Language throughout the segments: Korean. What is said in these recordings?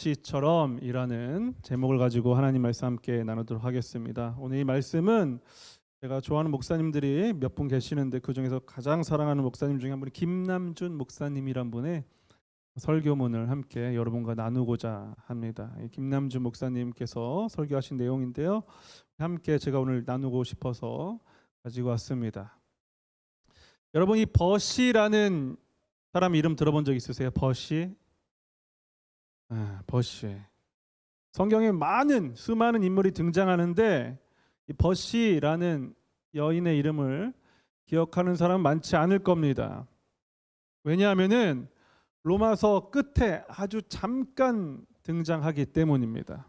시처럼이라는 제목을 가지고 하나님 말씀 함께 나누도록 하겠습니다. 오늘 이 말씀은 제가 좋아하는 목사님들이 몇 분 계시는데 그 중에서 가장 사랑하는 목사님 중에 한 분이 김남준 목사님이란 분의 설교문을 함께 여러분과 나누고자 합니다. 이 김남준 목사님께서 설교하신 내용인데요, 함께 제가 오늘 나누고 싶어서 가지고 왔습니다. 여러분, 이 버시라는 사람 이름 들어본 적 있으세요? 버시? 버시. 성경에 수많은 인물이 등장하는데 이 버시라는 여인의 이름을 기억하는 사람은 많지 않을 겁니다. 왜냐하면은 로마서 끝에 아주 잠깐 등장하기 때문입니다.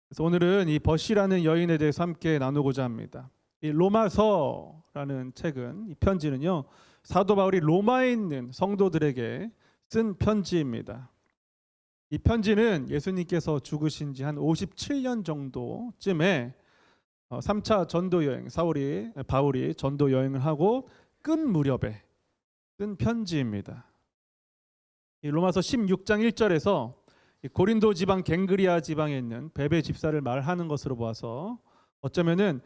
그래서 오늘은 이 버시라는 여인에 대해서 함께 나누고자 합니다. 이 로마서라는 책은, 이 편지는요, 사도 바울이 로마에 있는 성도들에게 쓴 편지입니다. 이 편지는 예수님께서 죽으신 지 한 57년 정도쯤에 3차 전도 여행, 바울이 전도 여행을 하고 끝 무렵에 쓴 편지입니다. 이 로마서 16장 1절에서 고린도 지방 갱그리아 지방에 있는 베베 집사를 말하는 것으로 보아서 어쩌면은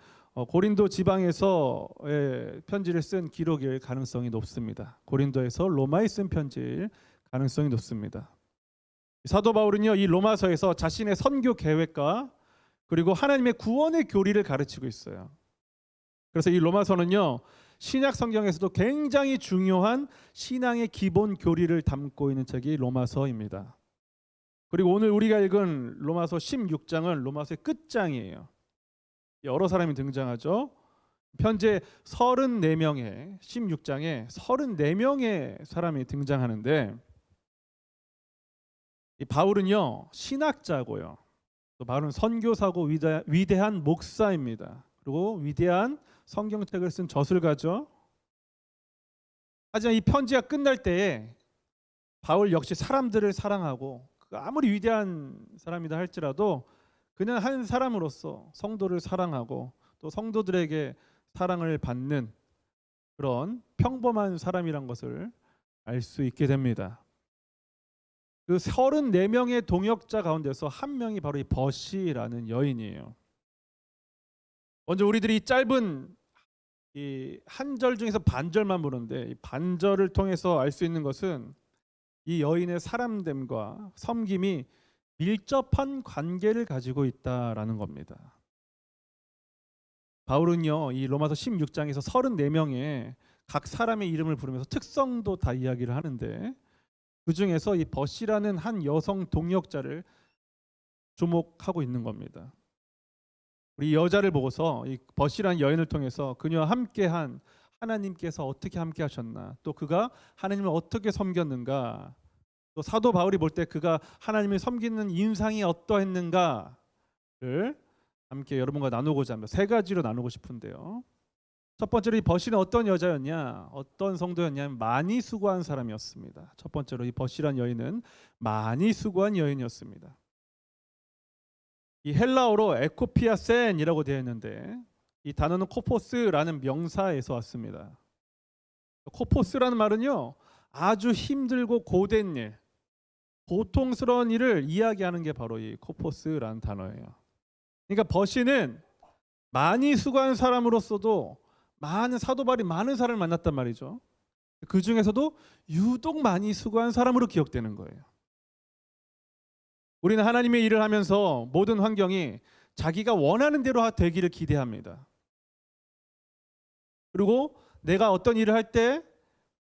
고린도 지방에서의 편지를 쓴 기록일 가능성이 높습니다. 고린도에서 로마에 쓴 편지일 가능성이 높습니다. 사도 바울은요, 이 로마서에서 자신의 선교 계획과 그리고 하나님의 구원의 교리를 가르치고 있어요. 그래서 이 로마서는요, 신약 성경에서도 굉장히 중요한 신앙의 기본 교리를 담고 있는 책이 로마서입니다. 그리고 오늘 우리가 읽은 로마서 16장은 로마서의 끝장이에요. 여러 사람이 등장하죠. 현재 34명의 16장에 34명의 사람이 등장하는데, 이 바울은요, 신학자고요, 또 바울은 선교사고 위대한 목사입니다. 그리고 위대한 성경책을 쓴 저술가죠. 하지만 이 편지가 끝날 때에 바울 역시 사람들을 사랑하고, 아무리 위대한 사람이다 할지라도 그냥 한 사람으로서 성도를 사랑하고 또 성도들에게 사랑을 받는 그런 평범한 사람이란 것을 알 수 있게 됩니다. 그 34명의 동역자 가운데서 한 명이 바로 이 버시라는 여인이에요. 먼저 우리들이 이 짧은 이 한 절 중에서 반절만 보는데, 이 반절을 통해서 알 수 있는 것은 이 여인의 사람됨과 섬김이 밀접한 관계를 가지고 있다라는 겁니다. 바울은요, 이 로마서 16장에서 34명의 각 사람의 이름을 부르면서 특성도 다 이야기를 하는데, 그 중에서 이 버시라는 한 여성 동역자를 주목하고 있는 겁니다. 우리 여자를 보고서 이 버시라는 여인을 통해서 그녀와 함께한 하나님께서 어떻게 함께하셨나, 또 그가 하나님을 어떻게 섬겼는가, 또 사도 바울이 볼 때 그가 하나님을 섬기는 인상이 어떠했는가를 함께 여러분과 나누고자 합니다. 세 가지로 나누고 싶은데요. 첫 번째로 이 버시는 어떤 여자였냐, 어떤 성도였냐면 많이 수고한 사람이었습니다. 첫 번째로 이 버시란 여인은 많이 수고한 여인이었습니다. 이 헬라어로 에코피아센이라고 되어 있는데, 이 단어는 코포스라는 명사에서 왔습니다. 코포스라는 말은요, 아주 힘들고 고된 일, 고통스러운 일을 이야기하는 게 바로 이 코포스라는 단어예요. 그러니까 버시는 많이 수고한 사람으로서도 많은 사도 바울이 많은 사람을 만났단 말이죠. 그 중에서도 유독 많이 수고한 사람으로 기억되는 거예요. 우리는 하나님의 일을 하면서 모든 환경이 자기가 원하는 대로 되기를 기대합니다. 그리고 내가 어떤 일을 할 때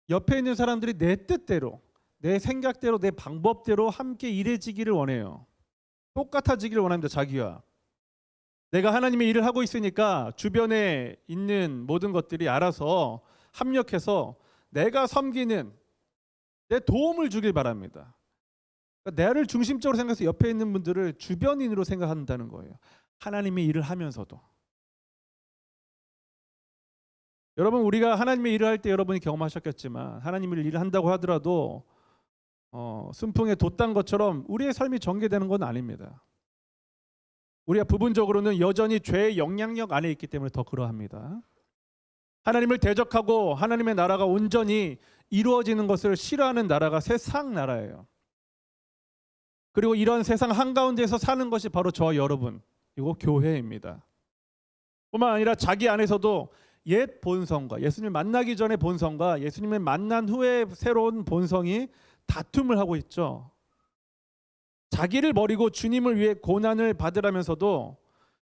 옆에 있는 사람들이 내 뜻대로, 내 생각대로, 내 방법대로 함께 일해지기를 원해요. 똑같아지기를 원합니다. 자기와. 내가 하나님의 일을 하고 있으니까 주변에 있는 모든 것들이 알아서 합력해서 내가 섬기는 내 도움을 주길 바랍니다. 그러니까 나를 중심적으로 생각해서 옆에 있는 분들을 주변인으로 생각한다는 거예요. 하나님의 일을 하면서도. 여러분, 우리가 하나님의 일을 할 때 여러분이 경험하셨겠지만, 하나님의 일을 한다고 하더라도 순풍에 돛단 것처럼 우리의 삶이 전개되는 건 아닙니다. 우리가 부분적으로는 여전히 죄의 영향력 안에 있기 때문에 더 그러합니다. 하나님을 대적하고 하나님의 나라가 온전히 이루어지는 것을 싫어하는 나라가 세상 나라예요. 그리고 이런 세상 한가운데서 사는 것이 바로 저와 여러분, 이거 교회입니다. 뿐만 아니라 자기 안에서도 옛 본성과 예수님을 만나기 전의 본성과 예수님을 만난 후에 새로운 본성이 다툼을 하고 있죠. 자기를 버리고 주님을 위해 고난을 받으라면서도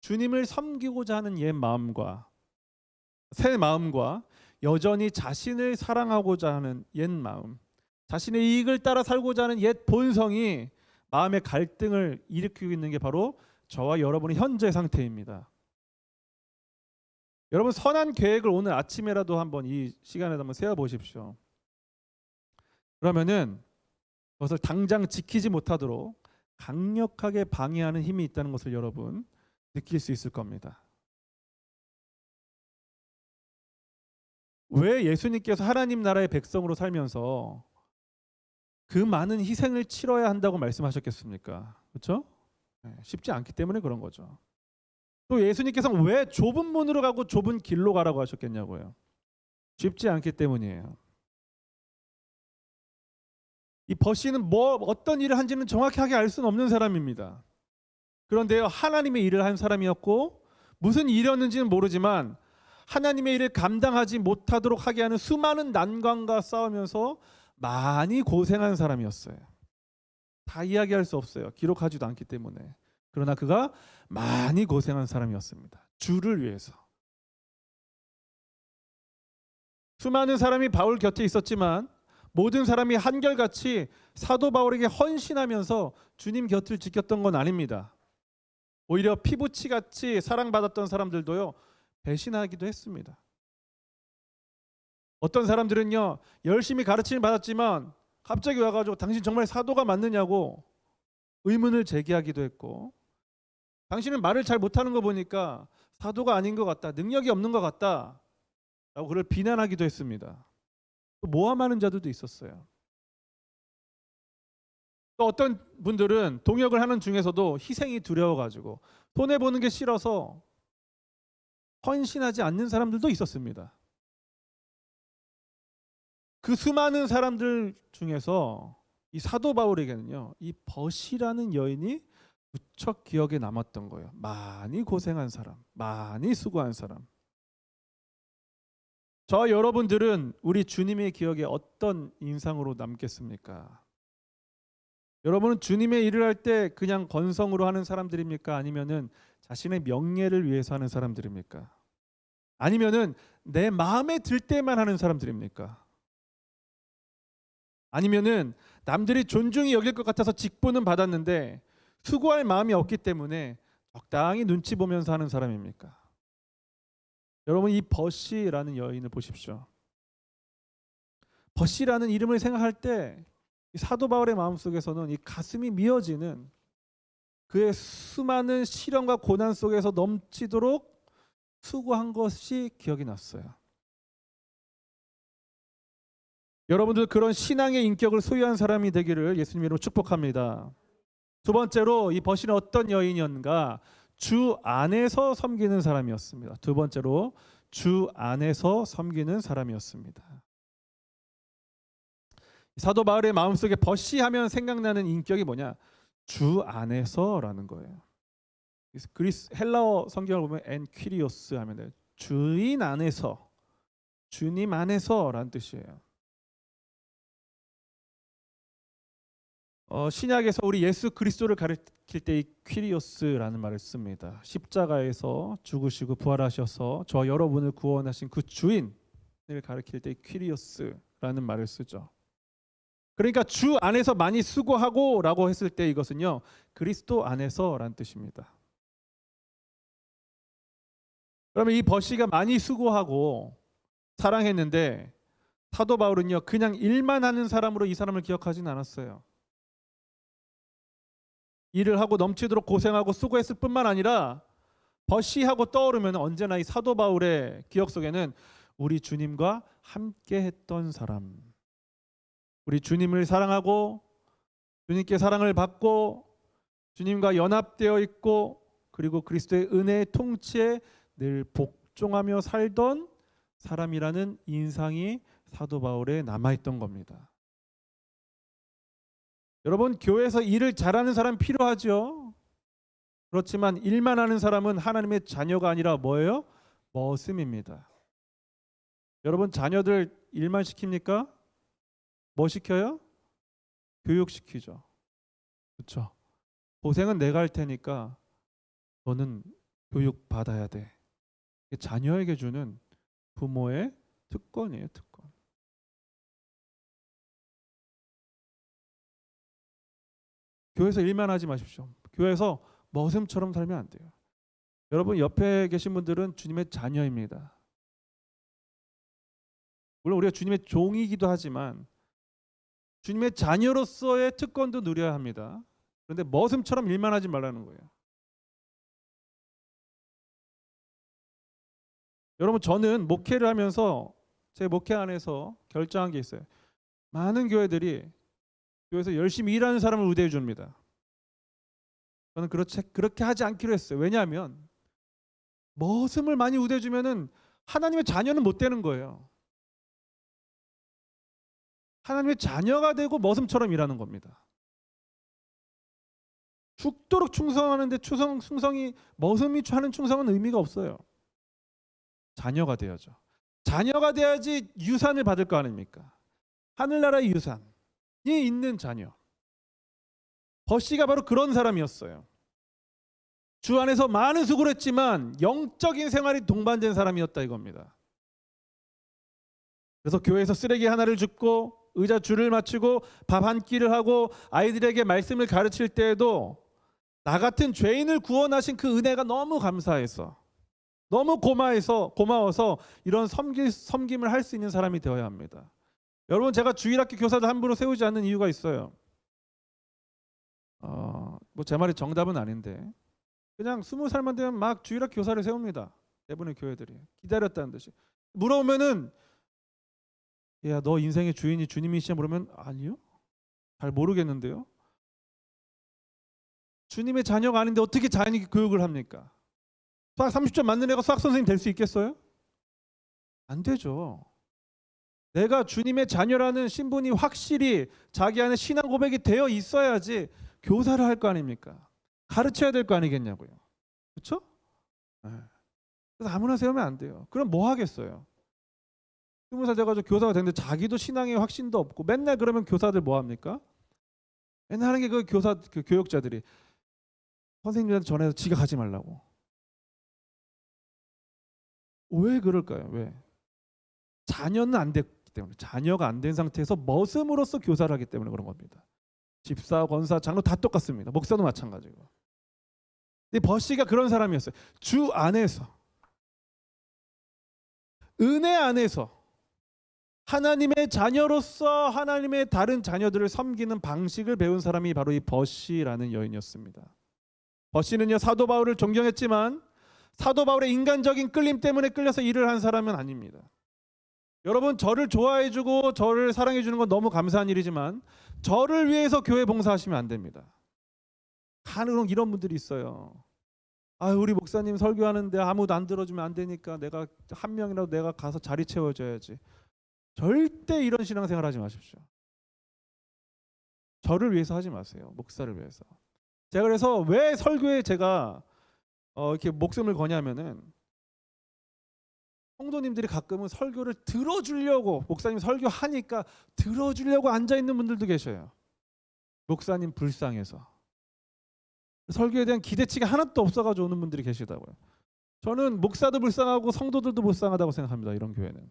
주님을 섬기고자 하는 옛 마음과 새 마음과 여전히 자신을 사랑하고자 하는 옛 마음, 자신의 이익을 따라 살고자 하는 옛 본성이 마음의 갈등을 일으키고 있는 게 바로 저와 여러분의 현재 상태입니다. 여러분, 선한 계획을 오늘 아침에라도 한번 이 시간에 한번 세워보십시오. 그러면은 그것을 당장 지키지 못하도록 강력하게 방해하는 힘이 있다는 것을 여러분 느낄 수 있을 겁니다. 왜 예수님께서 하나님 나라의 백성으로 살면서 그 많은 희생을 치러야 한다고 말씀하셨겠습니까? 그렇죠? 쉽지 않기 때문에 그런 거죠. 또 예수님께서는 왜 좁은 문으로 가고 좁은 길로 가라고 하셨겠냐고요. 쉽지 않기 때문이에요. 이 버시는 어떤 일을 한지는 정확하게 알 수는 없는 사람입니다. 그런데요, 하나님의 일을 한 사람이었고 무슨 일이었는지는 모르지만 하나님의 일을 감당하지 못하도록 하게 하는 수많은 난관과 싸우면서 많이 고생한 사람이었어요. 다 이야기할 수 없어요. 기록하지도 않기 때문에. 그러나 그가 많이 고생한 사람이었습니다. 주를 위해서. 수많은 사람이 바울 곁에 있었지만 모든 사람이 한결같이 사도 바울에게 헌신하면서 주님 곁을 지켰던 건 아닙니다. 오히려 피부치같이 사랑받았던 사람들도요, 배신하기도 했습니다. 어떤 사람들은요, 열심히 가르침을 받았지만 갑자기 와가지고 당신 정말 사도가 맞느냐고 의문을 제기하기도 했고, 당신은 말을 잘 못하는 거 보니까 사도가 아닌 것 같다, 능력이 없는 것 같다 라고 그를 비난하기도 했습니다. 또 모함하는 자들도 있었어요. 또 어떤 분들은 동역을 하는 중에서도 희생이 두려워가지고 손해보는 게 싫어서 헌신하지 않는 사람들도 있었습니다. 그 수많은 사람들 중에서 이 사도 바울에게는요, 이 벗이라는 여인이 무척 기억에 남았던 거예요. 많이 고생한 사람, 많이 수고한 사람. 저 여러분들은 우리 주님의 기억에 어떤 인상으로 남겠습니까? 여러분은 주님의 일을 할 때 그냥 건성으로 하는 사람들입니까? 아니면은 자신의 명예를 위해서 하는 사람들입니까? 아니면은 내 마음에 들 때만 하는 사람들입니까? 아니면은 남들이 존중이 여길 것 같아서 직분은 받았는데 수고할 마음이 없기 때문에 적당히 눈치 보면서 하는 사람입니까? 여러분, 이 버시라는 여인을 보십시오. 버시라는 이름을 생각할 때 사도 바울의 마음속에서는 이 가슴이 미어지는 그의 수많은 시련과 고난 속에서 넘치도록 수고한 것이 기억이 났어요. 여러분들 그런 신앙의 인격을 소유한 사람이 되기를 예수님 이름으로 축복합니다. 두 번째로 이 버시는 어떤 여인이었는가? 주 안에서 섬기는 사람이었습니다. 두 번째로 주 안에서 섬기는 사람이었습니다. 사도 바울의 마음속에 버시 하면 생각나는 인격이 뭐냐? 주 안에서라는 거예요. 헬라어 성경을 보면 엔퀴리오스 하면 돼요. 주인 안에서, 주님 안에서라는 뜻이에요. 신약에서 우리 예수 그리스도를 가리킬 때 이 퀴리오스라는 말을 씁니다. 십자가에서 죽으시고 부활하셔서 저와 여러분을 구원하신 그 주인을 가리킬 때 퀴리오스라는 말을 쓰죠. 그러니까 주 안에서 많이 수고하고 라고 했을 때 이것은요, 그리스도 안에서라는 뜻입니다. 그러면 이 버시가 많이 수고하고 사랑했는데 사도 바울은요, 그냥 일만 하는 사람으로 이 사람을 기억하지는 않았어요. 일을 하고 넘치도록 고생하고 수고했을 뿐만 아니라 버시하고 떠오르면 언제나 이 사도 바울의 기억 속에는 우리 주님과 함께 했던 사람, 우리 주님을 사랑하고 주님께 사랑을 받고 주님과 연합되어 있고 그리고 그리스도의 은혜의 통치에 늘 복종하며 살던 사람이라는 인상이 사도 바울에 남아있던 겁니다. 여러분, 교회에서 일을 잘하는 사람 필요하죠. 그렇지만 일만 하는 사람은 하나님의 자녀가 아니라 뭐예요? 머슴입니다. 여러분, 자녀들 일만 시킵니까? 뭐 시켜요? 교육시키죠. 그렇죠? 고생은 내가 할 테니까 너는 교육 받아야 돼. 자녀에게 주는 부모의 특권이에요, 특권. 교회에서 일만 하지 마십시오. 교회에서 머슴처럼 살면 안 돼요. 여러분, 옆에 계신 분들은 주님의 자녀입니다. 물론 우리가 주님의 종이기도 하지만 주님의 자녀로서의 특권도 누려야 합니다. 그런데 머슴처럼 일만 하지 말라는 거예요. 여러분, 저는 목회를 하면서 제 목회 안에서 결정한 게 있어요. 많은 교회들이 교회에서 열심히 일하는 사람을 우대해 줍니다. 저는 그렇게 하지 않기로 했어요. 왜냐하면 머슴을 많이 우대해 주면은 하나님의 자녀는 못 되는 거예요. 하나님의 자녀가 되고 머슴처럼 일하는 겁니다. 죽도록 충성하는데 충성이 머슴이 하는 충성은 의미가 없어요. 자녀가 돼야죠. 자녀가 돼야지 유산을 받을 거 아닙니까? 하늘나라의 유산이 있는 자녀. 버시가 바로 그런 사람이었어요. 주 안에서 많은 수고를 했지만 영적인 생활이 동반된 사람이었다 이겁니다. 그래서 교회에서 쓰레기 하나를 줍고 의자 줄을 맞추고 밥 한 끼를 하고 아이들에게 말씀을 가르칠 때에도 나 같은 죄인을 구원하신 그 은혜가 너무 감사해서, 너무 고마워서 이런 섬김을 할 수 있는 사람이 되어야 합니다. 여러분, 제가 주일학교 교사도 함부로 세우지 않는 이유가 있어요. 뭐 제 말이 정답은 아닌데 그냥 20살만 되면 막 주일학교 교사를 세웁니다. 대부분의 교회들이 기다렸다는 듯이 물어보면은, 야, 너 인생의 주인이 주님이시냐 물으면 아니요, 잘 모르겠는데요. 주님의 자녀가 아닌데 어떻게 자연히 교육을 합니까? 수학 30점 맞는 애가 수학 선생님 될 수 있겠어요? 안 되죠. 내가 주님의 자녀라는 신분이 확실히 자기 안에 신앙 고백이 되어 있어야지 교사를 할 거 아닙니까? 가르쳐야 될 거 아니겠냐고요. 그렇죠? 네. 그래서 아무나 세우면 안 돼요. 그럼 뭐 하겠어요? 20살 돼가지고 교사가 됐는데 자기도 신앙의 확신도 없고 맨날 그러면 교사들 뭐 합니까? 맨날 하는 게 그 교육자들이 선생님들한테 전해서 지가 가지 말라고. 왜 그럴까요? 왜? 자녀는 안 됐기 때문에, 자녀가 안 된 상태에서 머슴으로서 교사를 하기 때문에 그런 겁니다. 집사, 권사, 장로 다 똑같습니다. 목사도 마찬가지고. 근데 버시가 그런 사람이었어요. 주 안에서, 은혜 안에서 하나님의 자녀로서 하나님의 다른 자녀들을 섬기는 방식을 배운 사람이 바로 이 버시라는 여인이었습니다. 버시는요, 사도 바울을 존경했지만 사도 바울의 인간적인 끌림 때문에 끌려서 일을 한 사람은 아닙니다. 여러분, 저를 좋아해주고 저를 사랑해주는 건 너무 감사한 일이지만 저를 위해서 교회 봉사하시면 안 됩니다. 간혹 이런 분들이 있어요. 우리 목사님 설교하는데 아무도 안 들어주면 안 되니까 내가 한 명이라도 내가 가서 자리 채워줘야지. 절대 이런 신앙생활 하지 마십시오. 저를 위해서 하지 마세요. 목사를 위해서. 제가 그래서 왜 설교에 제가 이렇게 목숨을 거냐면은, 성도님들이 가끔은 설교를 들어주려고, 목사님 설교하니까 들어주려고 앉아있는 분들도 계셔요. 목사님 불쌍해서. 설교에 대한 기대치가 하나도 없어가지고 오는 분들이 계시다고요. 저는 목사도 불쌍하고 성도들도 불쌍하다고 생각합니다. 이런 교회는.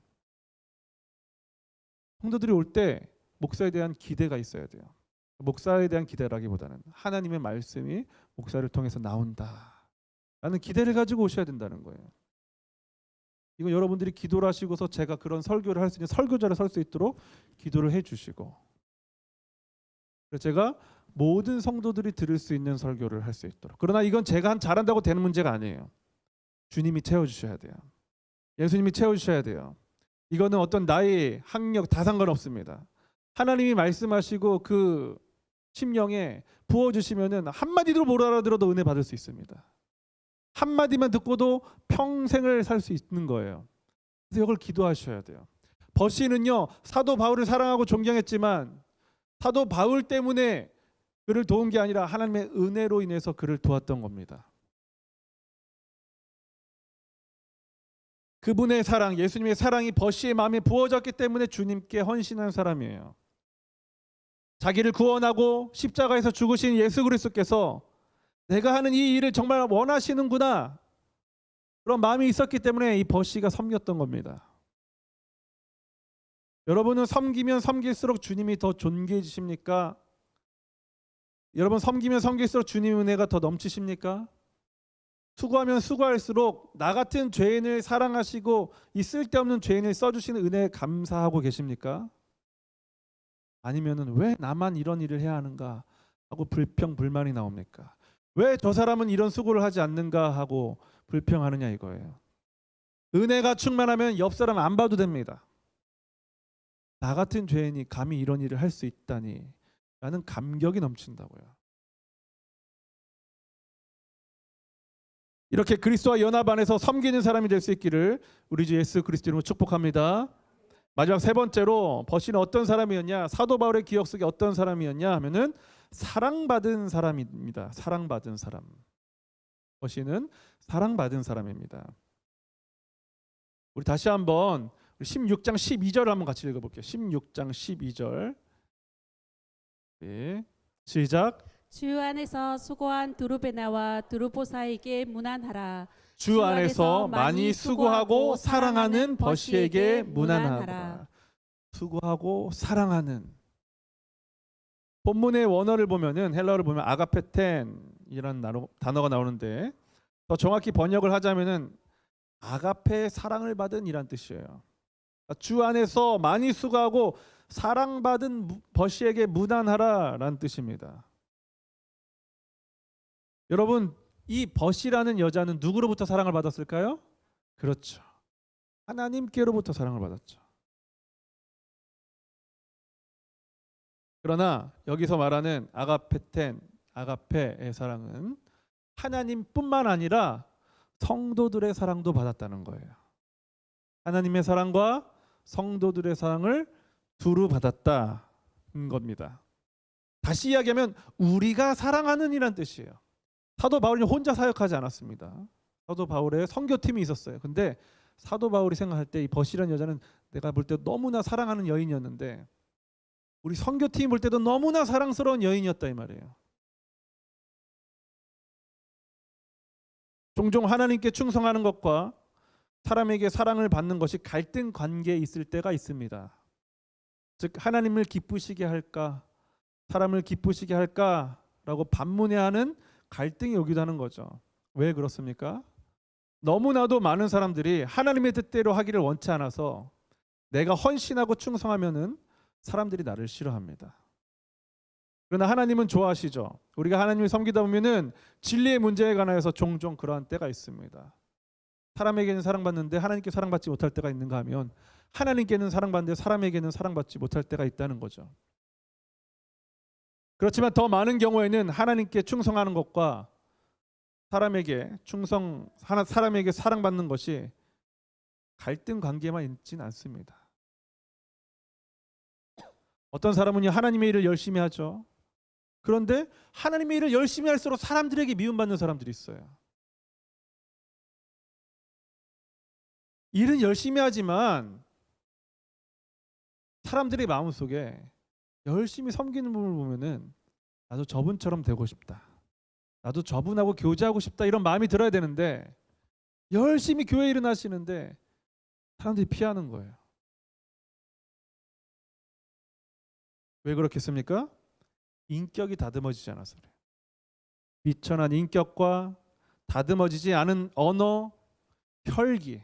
성도들이 올 때 목사에 대한 기대가 있어야 돼요. 목사에 대한 기대라기보다는 하나님의 말씀이 목사를 통해서 나온다 라는 기대를 가지고 오셔야 된다는 거예요. 이거 여러분들이 기도를 하시고서 제가 그런 설교를 할 수 있는 설교자를 설 수 있도록 기도를 해주시고, 그래서 제가 모든 성도들이 들을 수 있는 설교를 할 수 있도록. 그러나 이건 제가 잘한다고 되는 문제가 아니에요. 주님이 채워주셔야 돼요. 예수님이 채워주셔야 돼요. 이거는 어떤 나이, 학력 다 상관없습니다. 하나님이 말씀하시고 그 심령에 부어주시면은 한마디도 못 알아들어도 은혜 받을 수 있습니다. 한마디만 듣고도 평생을 살 수 있는 거예요. 그래서 이걸 기도하셔야 돼요. 버시는요, 사도 바울을 사랑하고 존경했지만 사도 바울 때문에 그를 도운 게 아니라 하나님의 은혜로 인해서 그를 도왔던 겁니다. 그분의 사랑, 예수님의 사랑이 버시의 마음에 부어졌기 때문에 주님께 헌신한 사람이에요. 자기를 구원하고 십자가에서 죽으신 예수 그리스도께서 내가 하는 이 일을 정말 원하시는구나, 그런 마음이 있었기 때문에 이 버시가 섬겼던 겁니다. 여러분은 섬기면 섬길수록 주님이 더 존귀해지십니까? 여러분 섬기면 섬길수록 주님의 은혜가 더 넘치십니까? 수고하면 수고할수록 나 같은 죄인을 사랑하시고 이 쓸데없는 죄인을 써주시는 은혜에 감사하고 계십니까? 아니면은 왜 나만 이런 일을 해야 하는가 하고 불평 불만이 나옵니까? 왜 저 사람은 이런 수고를 하지 않는가 하고 불평하느냐 이거예요. 은혜가 충만하면 옆 사람 안 봐도 됩니다. 나 같은 죄인이 감히 이런 일을 할 수 있다니 라는 감격이 넘친다고요. 이렇게 그리스도와 연합 안에서 섬기는 사람이 될 수 있기를 우리 주 예수 그리스도 이름으로 축복합니다. 마지막 세 번째로 버시는 어떤 사람이었냐? 사도 바울의 기억 속에 어떤 사람이었냐 하면은 사랑받은 사람입니다. 사랑받은 사람. 버시는 사랑받은 사람입니다. 우리 다시 한번 16장 12절을 한번 같이 읽어볼게요. 16장 12절. 네, 시작. 주 안에서 수고한 두루베나와 두루보사에게 문안하라. 주 안에서 많이 수고하고 사랑하는 버시에게 문안하라. 수고하고 사랑하는. 본문의 원어를 보면은 헬라어를 보면 아가페텐이라는 단어가 나오는데 더 정확히 번역을 하자면은 아가페의 사랑을 받은 이란 뜻이에요. 주 안에서 많이 수고하고 사랑받은 버시에게 문안하라라는 뜻입니다. 여러분, 이 버시라는 여자는 누구로부터 사랑을 받았을까요? 그렇죠. 하나님께로부터 사랑을 받았죠. 그러나 여기서 말하는 아가페텐, 아가페의 사랑은 하나님뿐만 아니라 성도들의 사랑도 받았다는 거예요. 하나님의 사랑과 성도들의 사랑을 두루 받았다는 겁니다. 다시 이야기하면 우리가 사랑하는 이란 뜻이에요. 사도 바울이 혼자 사역하지 않았습니다. 사도 바울의 선교팀이 있었어요. 근데 사도 바울이 생각할 때 이 버시라는 여자는 내가 볼 때 너무나 사랑하는 여인이었는데 우리 선교팀이 볼 때도 너무나 사랑스러운 여인이었다 이 말이에요. 종종 하나님께 충성하는 것과 사람에게 사랑을 받는 것이 갈등 관계에 있을 때가 있습니다. 즉 하나님을 기쁘시게 할까 사람을 기쁘시게 할까라고 반문해하는 갈등이 오기도 하는 거죠. 왜 그렇습니까? 너무나도 많은 사람들이 하나님의 뜻대로 하기를 원치 않아서 내가 헌신하고 충성하면은 사람들이 나를 싫어합니다. 그러나 하나님은 좋아하시죠. 우리가 하나님을 섬기다 보면은 진리의 문제에 관하여서 종종 그러한 때가 있습니다. 사람에게는 사랑받는데 하나님께 사랑받지 못할 때가 있는가 하면 하나님께는 사랑받는데 사람에게는 사랑받지 못할 때가 있다는 거죠. 그렇지만 더 많은 경우에는 하나님께 충성하는 것과 사람에게 사랑받는 것이 갈등 관계만 있지는 않습니다. 어떤 사람은 하나님의 일을 열심히 하죠. 그런데 하나님의 일을 열심히 할수록 사람들에게 미움받는 사람들이 있어요. 일은 열심히 하지만 사람들의 마음속에 열심히 섬기는 분을 보면은 나도 저분처럼 되고 싶다. 나도 저분하고 교제하고 싶다 이런 마음이 들어야 되는데 열심히 교회 일은 하시는데 사람들이 피하는 거예요. 왜 그렇겠습니까? 인격이 다듬어지지 않아서 그래요. 비천한 인격과 다듬어지지 않은 언어, 혈기,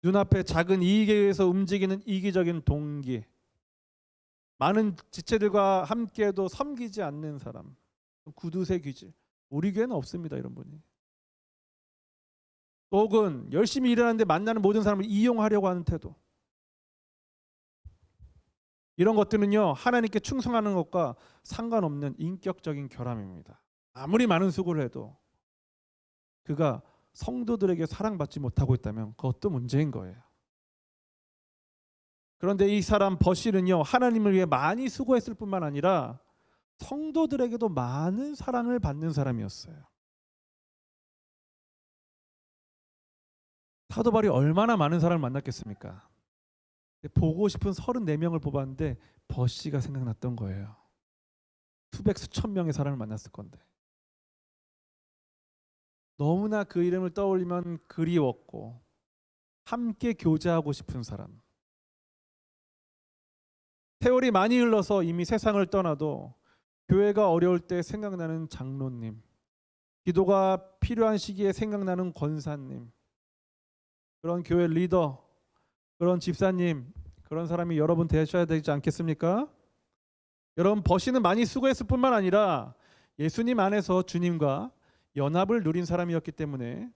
눈앞에 작은 이익에 의해서 움직이는 이기적인 동기, 많은 지체들과 함께도 섬기지 않는 사람, 구두쇠 귀질. 우리 교회는 없습니다 이런 분이. 혹은 열심히 일하는데 만나는 모든 사람을 이용하려고 하는 태도. 이런 것들은요 하나님께 충성하는 것과 상관없는 인격적인 결함입니다. 아무리 많은 수고를 해도 그가 성도들에게 사랑받지 못하고 있다면 그것도 문제인 거예요. 그런데 이 사람 버실은요 하나님을 위해 많이 수고했을 뿐만 아니라 성도들에게도 많은 사랑을 받는 사람이었어요. 사도 바울이 얼마나 많은 사람을 만났겠습니까? 보고 싶은 34명을 뽑았는데 버시가 생각났던 거예요. 수백 수천 명의 사람을 만났을 건데 너무나 그 이름을 떠올리면 그리웠고 함께 교제하고 싶은 사람. 세월이 많이 흘러서 이미 세상을 떠나도 교회가 어려울 때 생각나는 장로님, 기도가 필요한 시기에 생각나는 권사님, 그런 교회 리더, 그런 집사님, 그런 사람이 여러분 되셔야 되지 않겠습니까? 여러분 버시는 많이 수고했을 뿐만 아니라 예수님 안에서 주님과 연합을 누린 사람이었기 때문에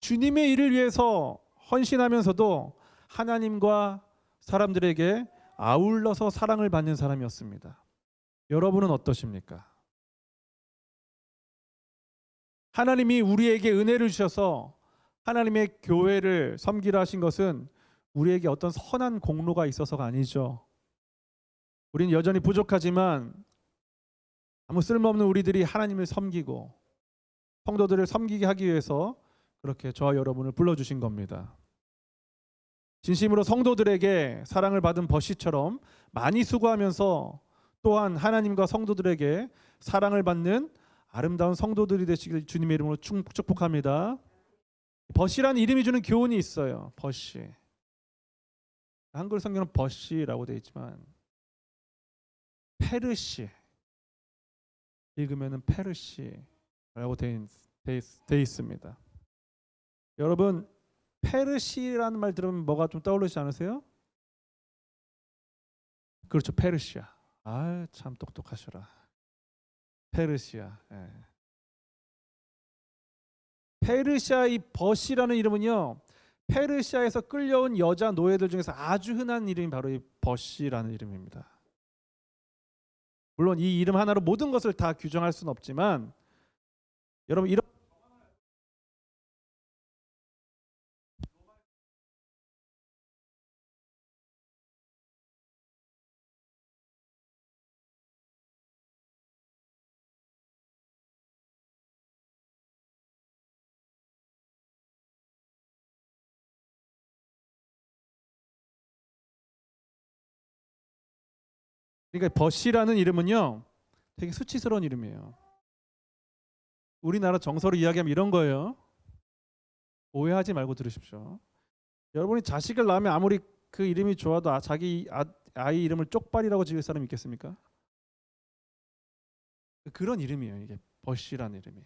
주님의 일을 위해서 헌신하면서도 하나님과 사람들에게 아울러서 사랑을 받는 사람이었습니다. 여러분은 어떠십니까? 하나님이 우리에게 은혜를 주셔서 하나님의 교회를 섬기라 하신 것은 우리에게 어떤 선한 공로가 있어서가 아니죠. 우리는 여전히 부족하지만 아무 쓸모없는 우리들이 하나님을 섬기고 성도들을 섬기게 하기 위해서 그렇게 저와 여러분을 불러주신 겁니다. 진심으로 성도들에게 사랑을 받은 버시처럼 많이 수고하면서 또한 하나님과 성도들에게 사랑을 받는 아름다운 성도들이 되시길 주님의 이름으로 축복합니다. 버시라는 이름이 주는 교훈이 있어요. 버시. 한글 성경은 버시라고 되어 있지만 페르시 읽으면은 페르시라고 되어 있습니다. 여러분 페르시라는 말 들으면 뭐가 좀 떠오르지 않으세요? 그렇죠, 페르시아. 아, 참 똑똑하셔라. 페르시아. 예. 페르시아 이 버시라는 이름은요, 페르시아에서 끌려온 여자 노예들 중에서 아주 흔한 이름이 바로 이 버시라는 이름입니다. 물론 이 이름 하나로 모든 것을 다 규정할 수는 없지만 여러분 이런 그러니까 버시라는 이름은요 되게 수치스러운 이름이에요. 우리나라 정서로 이야기하면 이런 거예요. 오해하지 말고 들으십시오. 여러분이 자식을 낳으면 아무리 그 이름이 좋아도 자기 아이 이름을 쪽발이라고 지을 사람이 있겠습니까? 그런 이름이에요. 이게 버시라는 이름이.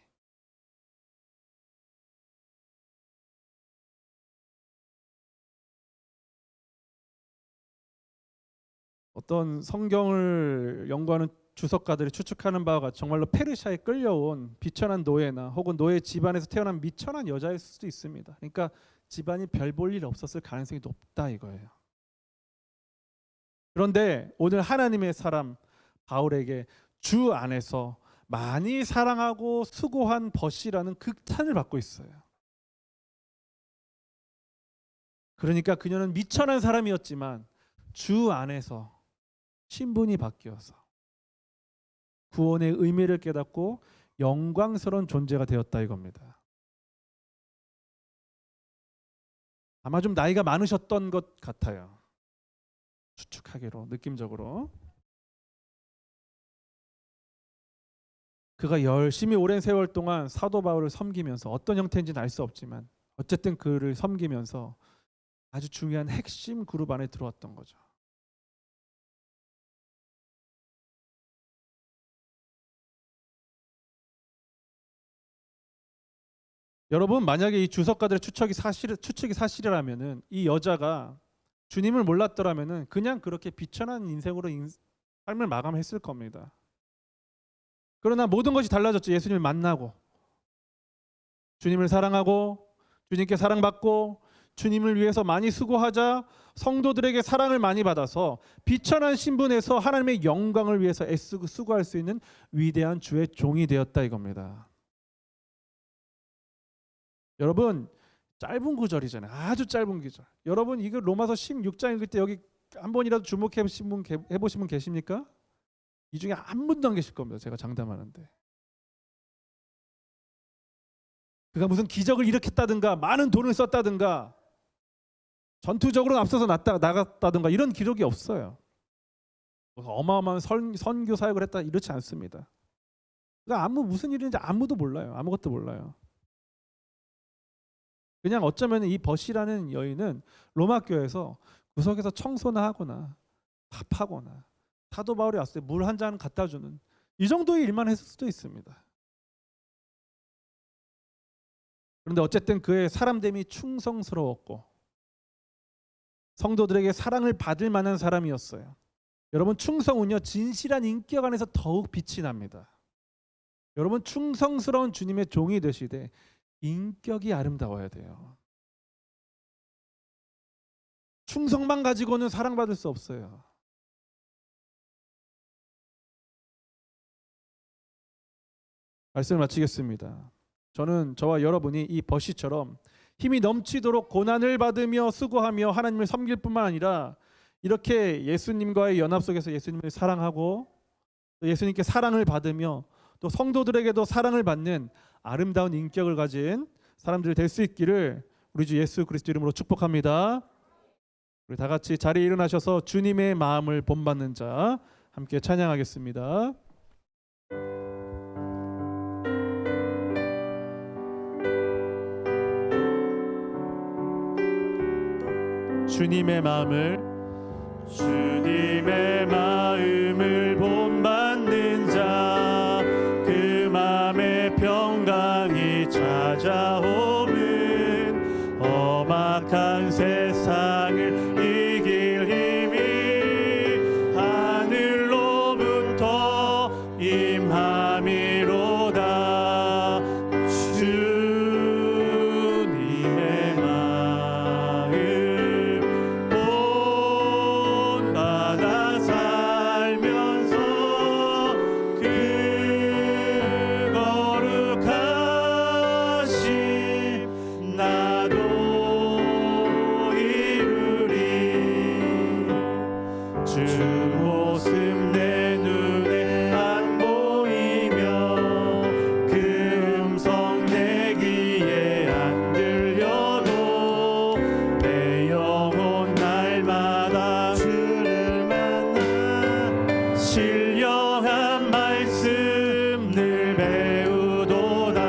어떤 성경을 연구하는 주석가들이 추측하는 바가 정말로 페르시아에 끌려온 비천한 노예나 혹은 노예 집안에서 태어난 미천한 여자일 수도 있습니다. 그러니까 집안이 별 볼 일 없었을 가능성이 높다 이거예요. 그런데 오늘 하나님의 사람 바울에게 주 안에서 많이 사랑하고 수고한 버시라는 극찬을 받고 있어요. 그러니까 그녀는 미천한 사람이었지만 주 안에서 신분이 바뀌어서 구원의 의미를 깨닫고 영광스러운 존재가 되었다 이겁니다. 아마 좀 나이가 많으셨던 것 같아요. 추측하기로 느낌적으로. 그가 열심히 오랜 세월 동안 사도 바울을 섬기면서 어떤 형태인지는 알 수 없지만 어쨌든 그를 섬기면서 아주 중요한 핵심 그룹 안에 들어왔던 거죠. 여러분 만약에 이 주석가들의 추측이 사실이라면은 이 여자가 주님을 몰랐더라면은 그냥 그렇게 비천한 인생으로 삶을 마감했을 겁니다. 그러나 모든 것이 달라졌죠. 예수님을 만나고 주님을 사랑하고 주님께 사랑받고 주님을 위해서 많이 수고하자 성도들에게 사랑을 많이 받아서 비천한 신분에서 하나님의 영광을 위해서 애쓰고 수고할 수 있는 위대한 주의 종이 되었다 이겁니다. 여러분 짧은 구절이잖아요. 아주 짧은 구절. 여러분 이거 로마서 16장 읽을 때 여기 한 번이라도 주목해 보신 분 계십니까? 이 중에 한 분도 안 계실 겁니다. 제가 장담하는데. 그가 무슨 기적을 일으켰다든가 많은 돈을 썼다든가 전투적으로 앞서서 나갔다든가 이런 기록이 없어요. 어마어마한 선교 사역을 했다 이렇지 않습니다. 그러니까 무슨 일인지 아무도 몰라요. 아무것도 몰라요. 그냥 어쩌면 이 버시라는 여인은 로마 교회에서 구석에서 청소나 하거나 밥하거나 사도 바울이 왔을 때 물 한 잔 갖다 주는 이 정도의 일만 했을 수도 있습니다. 그런데 어쨌든 그의 사람됨이 충성스러웠고 성도들에게 사랑을 받을 만한 사람이었어요. 여러분, 충성은요 진실한 인격 안에서 더욱 빛이 납니다. 여러분, 충성스러운 주님의 종이 되시되 인격이 아름다워야 돼요. 충성만 가지고는 사랑받을 수 없어요. 말씀을 마치겠습니다. 저는 저와 여러분이 이 버시처럼 힘이 넘치도록 고난을 받으며 수고하며 하나님을 섬길 뿐만 아니라 이렇게 예수님과의 연합 속에서 예수님을 사랑하고 또 예수님께 사랑을 받으며 또 성도들에게도 사랑을 받는 아름다운 인격을 가진 사람들이 될 수 있기를 우리 주 예수 그리스도 이름으로 축복합니다. 우리 다 같이 자리에 일어나셔서 주님의 마음을 본받는 자 함께 찬양하겠습니다. 주님의 마음을 본받는 자, 그 마음의 평강이 찾아오는 험악한 세상을 이길 힘이 하늘로부터 임함이로다. 주님의 마음 본받아 살면서 그 거룩하심 나도 이루리. 주 모습 내 눈에 안 보이며 그 음성 내 귀에 안 들려도 내 영혼 날마다 주를 만나 신령한 말씀 늘 배우도다.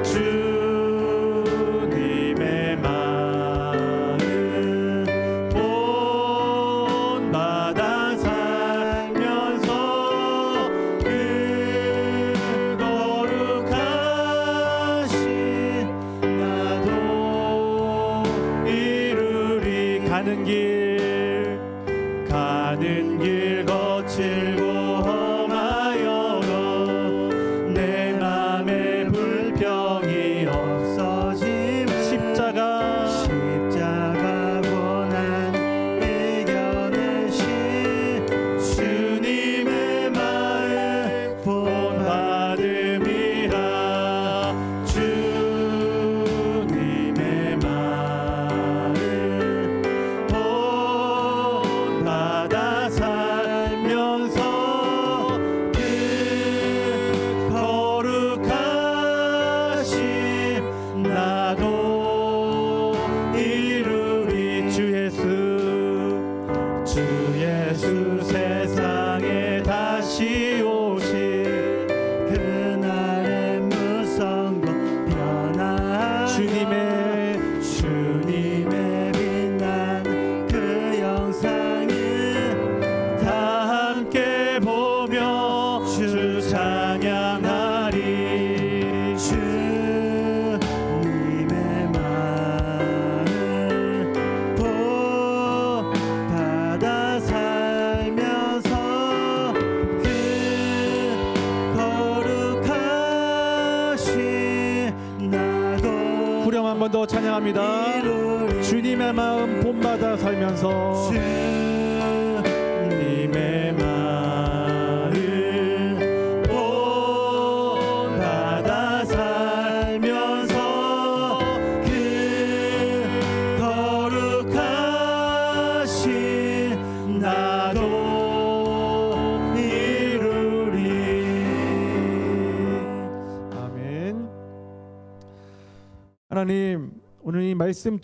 주님의 마음 본받아 살면서 그 거룩하신 나도 이루리. 가는 길 거칠고 험하여도 내 맘에 불평이 없어지면 십자가 고난 이겨내신 주님의 마음 본받음이라. 주님의 마음 본받아 살면서 그 거룩하심 나도 이루리. 주 예수 세상에 다시 오실 그날의 무성과 변화하여 주님의 빛난 그 영상을 다 함께 보며 주 찬양하리. 주님의 마음 본받아 살면서 그 거룩하신 나도 후렴 한 번 더 찬양합니다. 주님의 마음 본받아 살면서 주님의 마음 본받아 살면서 그 거룩하신 나도 이루리. 하나님, 오늘 이 말씀